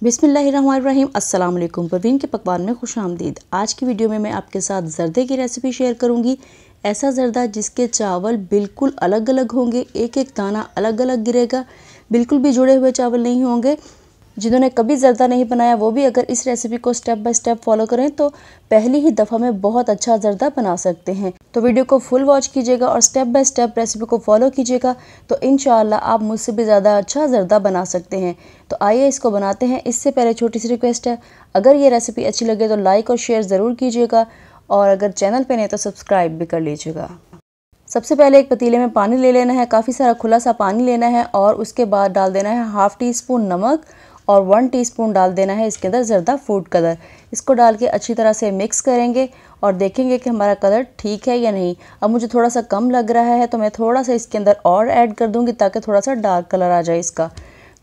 बिस्मिल्लाहिर्रहमानिर्रहीम। अस्सलाम वालेकुम। परवीन के पकवान में खुश आमदीद। आज की वीडियो में मैं आपके साथ ज़र्दे की रेसिपी शेयर करूंगी। ऐसा ज़र्दा जिसके चावल बिल्कुल अलग अलग होंगे, एक एक दाना अलग अलग गिरेगा, बिल्कुल भी जुड़े हुए चावल नहीं होंगे। जिन्होंने कभी ज़र्दा नहीं बनाया वो भी अगर इस रेसिपी को स्टेप बाय स्टेप फॉलो करें तो पहली ही दफ़ा में बहुत अच्छा ज़र्दा बना सकते हैं। तो वीडियो को फुल वॉच कीजिएगा और स्टेप बाय स्टेप रेसिपी को फॉलो कीजिएगा, तो इंशाअल्लाह आप मुझसे भी ज़्यादा अच्छा ज़र्दा बना सकते हैं। तो आइए इसको बनाते हैं। इससे पहले छोटी सी रिक्वेस्ट है, अगर ये रेसिपी अच्छी लगे तो लाइक और शेयर ज़रूर कीजिएगा, और अगर चैनल पर नहीं तो सब्सक्राइब भी कर लीजिएगा। सबसे पहले एक पतीले में पानी ले लेना है, काफ़ी सारा खुला सा पानी लेना है, और उसके बाद डाल देना है हाफ़ टी स्पून नमक और 1 टीस्पून डाल देना है इसके अंदर ज़र्दा फूड कलर। इसको डाल के अच्छी तरह से मिक्स करेंगे और देखेंगे कि हमारा कलर ठीक है या नहीं। अब मुझे थोड़ा सा कम लग रहा है तो मैं थोड़ा सा इसके अंदर और ऐड कर दूंगी ताकि थोड़ा सा डार्क कलर आ जाए इसका।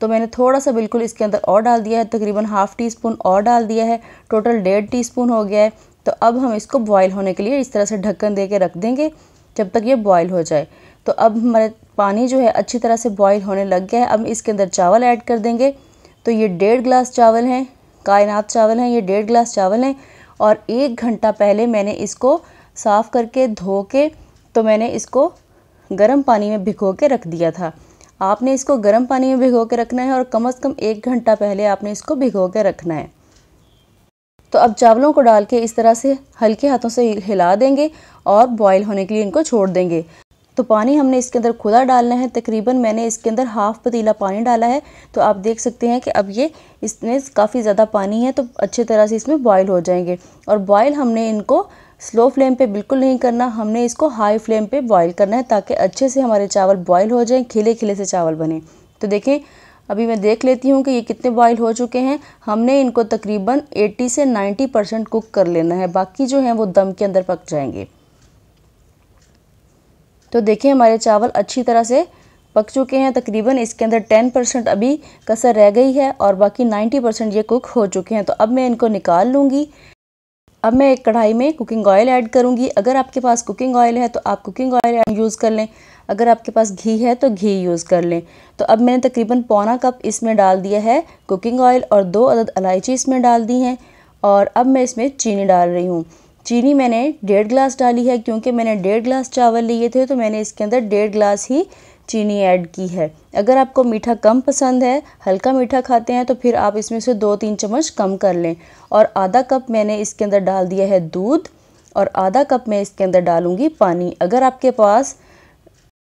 तो मैंने थोड़ा सा बिल्कुल इसके अंदर और डाल दिया है, तकरीबन हाफ़ टी स्पून और डाल दिया है, टोटल 1.5 टीस्पून हो गया है। तो अब हम इसको बॉयल होने के लिए इस तरह से ढक्कन दे के रख देंगे जब तक ये बॉयल हो जाए। तो अब हमारे पानी जो है अच्छी तरह से बॉयल होने लग गया है। अब इसके अंदर चावल ऐड कर देंगे। तो ये 1.5 गिलास चावल हैं, कायनात चावल हैं, ये 1.5 गिलास चावल हैं। और 1 घंटा पहले मैंने इसको साफ़ करके धो के तो मैंने इसको गर्म पानी में भिगो के रख दिया था। आपने इसको गर्म पानी में भिगो के रखना है और कम से कम 1 घंटा पहले आपने इसको भिगो के रखना है। तो अब चावलों को डाल के इस तरह से हल्के हाथों से हिला देंगे और बॉईल होने के लिए इनको छोड़ देंगे। तो पानी हमने इसके अंदर खुला डालना है, तकरीबन मैंने इसके अंदर हाफ़ पतीला पानी डाला है। तो आप देख सकते हैं कि अब ये इसमें काफ़ी ज़्यादा पानी है, तो अच्छी तरह से इसमें बॉईल हो जाएंगे। और बॉईल हमने इनको स्लो फ्लेम पे बिल्कुल नहीं करना, हमने इसको हाई फ्लेम पे बॉईल करना है ताकि अच्छे से हमारे चावल बॉईल हो जाएं, खिले खिले से चावल बने। तो देखें, अभी मैं देख लेती हूँ कि ये कितने बॉईल हो चुके हैं। हमने इनको तकरीबन 80 से 90% कुक कर लेना है, बाकी जो हैं वो दम के अंदर पक जाएंगे। तो देखिए हमारे चावल अच्छी तरह से पक चुके हैं, तकरीबन इसके अंदर 10% अभी कसर रह गई है और बाकी 90% ये कुक हो चुके हैं। तो अब मैं इनको निकाल लूँगी। अब मैं एक कढ़ाई में कुकिंग ऑयल ऐड करूँगी। अगर आपके पास कुकिंग ऑयल है तो आप कुकिंग ऑयल यूज़ कर लें, अगर आपके पास घी है तो घी यूज़ कर लें। तो अब मैंने तकरीबन पौना कप इसमें डाल दिया है कुकिंग ऑयल और 2 अदद इलायची इसमें डाल दी हैं। और अब मैं इसमें चीनी डाल रही हूँ। चीनी मैंने 1.5 गिलास डाली है, क्योंकि मैंने 1.5 गिलास चावल लिए थे तो मैंने इसके अंदर 1.5 गिलास ही चीनी ऐड की है। अगर आपको मीठा कम पसंद है, हल्का मीठा खाते हैं, तो फिर आप इसमें से 2-3 चम्मच कम कर लें। और आधा कप मैंने इसके अंदर डाल दिया है दूध और आधा कप मैं इसके अंदर डालूंगी पानी। अगर आपके पास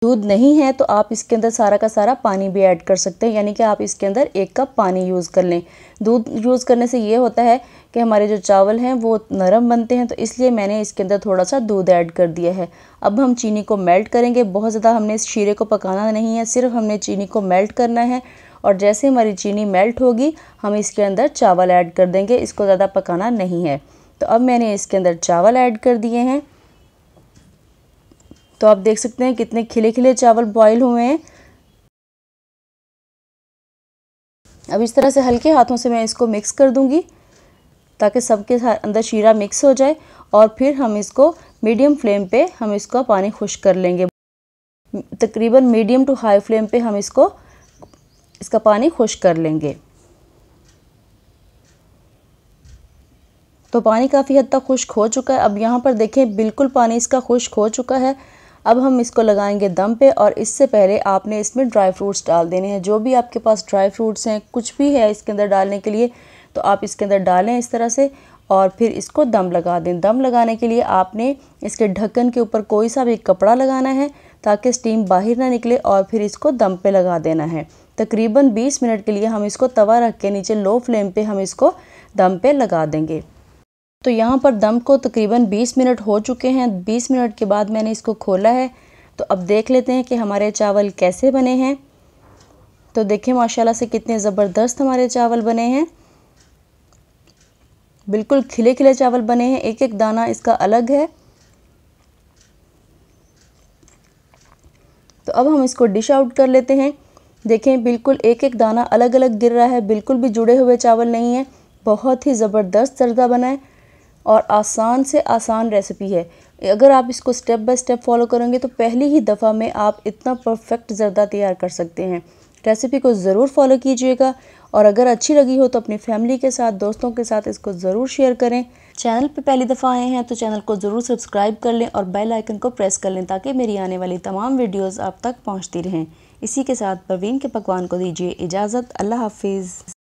दूध नहीं है तो आप इसके अंदर सारा का सारा पानी भी ऐड कर सकते हैं, यानी कि आप इसके अंदर 1 कप पानी यूज़ कर लें। दूध यूज़ करने से ये होता है कि हमारे जो चावल हैं वो नरम बनते हैं, तो इसलिए मैंने इसके अंदर थोड़ा सा दूध ऐड कर दिया है। अब हम चीनी को मेल्ट करेंगे। बहुत ज़्यादा हमने इस शीरे को पकाना नहीं है, सिर्फ हमने चीनी को मेल्ट करना है। और जैसे हमारी चीनी मेल्ट होगी हम इसके अंदर चावल ऐड कर देंगे, इसको ज़्यादा पकाना नहीं है। तो अब मैंने इसके अंदर चावल ऐड कर दिए हैं। तो आप देख सकते हैं कितने खिले खिले चावल बॉईल हुए हैं। अब इस तरह से हल्के हाथों से मैं इसको मिक्स कर दूंगी ताकि सबके अंदर शीरा मिक्स हो जाए। और फिर हम इसको मीडियम फ्लेम पे हम इसका पानी खुश्क कर लेंगे। तकरीबन मीडियम टू हाई फ्लेम पे हम इसका पानी खुश्क कर लेंगे। तो पानी काफ़ी हद तक खुश्क हो चुका है। अब यहाँ पर देखें बिल्कुल पानी इसका खुश्क हो चुका है। अब हम इसको लगाएंगे दम पे, और इससे पहले आपने इसमें ड्राई फ्रूट्स डाल देने हैं। जो भी आपके पास ड्राई फ्रूट्स हैं, कुछ भी है इसके अंदर डालने के लिए, तो आप इसके अंदर डालें इस तरह से, और फिर इसको दम लगा दें। दम लगाने के लिए आपने इसके ढक्कन के ऊपर कोई सा भी कपड़ा लगाना है ताकि स्टीम बाहर ना निकले, और फिर इसको दम पे लगा देना है। तकरीबन 20 मिनट के लिए हम इसको तवा रख के नीचे लो फ्लेम पे हम इसको दम पे लगा देंगे। तो यहाँ पर दम को तकरीबन 20 मिनट हो चुके हैं। 20 मिनट के बाद मैंने इसको खोला है। तो अब देख लेते हैं कि हमारे चावल कैसे बने हैं। तो देखें माशाल्लाह से कितने ज़बरदस्त हमारे चावल बने हैं, बिल्कुल खिले खिले चावल बने हैं, एक एक दाना इसका अलग है। तो अब हम इसको डिश आउट कर लेते हैं। देखें बिल्कुल एक एक दाना अलग अलग गिर रहा है, बिल्कुल भी जुड़े हुए चावल नहीं है। बहुत ही ज़बरदस्त ज़र्दा बना है और आसान से आसान रेसिपी है। अगर आप इसको स्टेप बाय स्टेप फॉलो करेंगे तो पहली ही दफ़ा में आप इतना परफेक्ट ज़र्दा तैयार कर सकते हैं। रेसिपी को ज़रूर फॉलो कीजिएगा और अगर अच्छी लगी हो तो अपनी फैमिली के साथ, दोस्तों के साथ इसको ज़रूर शेयर करें। चैनल पे पहली दफ़ा आए हैं तो चैनल को ज़रूर सब्सक्राइब कर लें और बेल आइकन को प्रेस कर लें ताकि मेरी आने वाली तमाम वीडियोज़ आप तक पहुँचती रहें। इसी के साथ परवीन के पकवान को दीजिए इजाज़त। अल्लाह हाफिज़।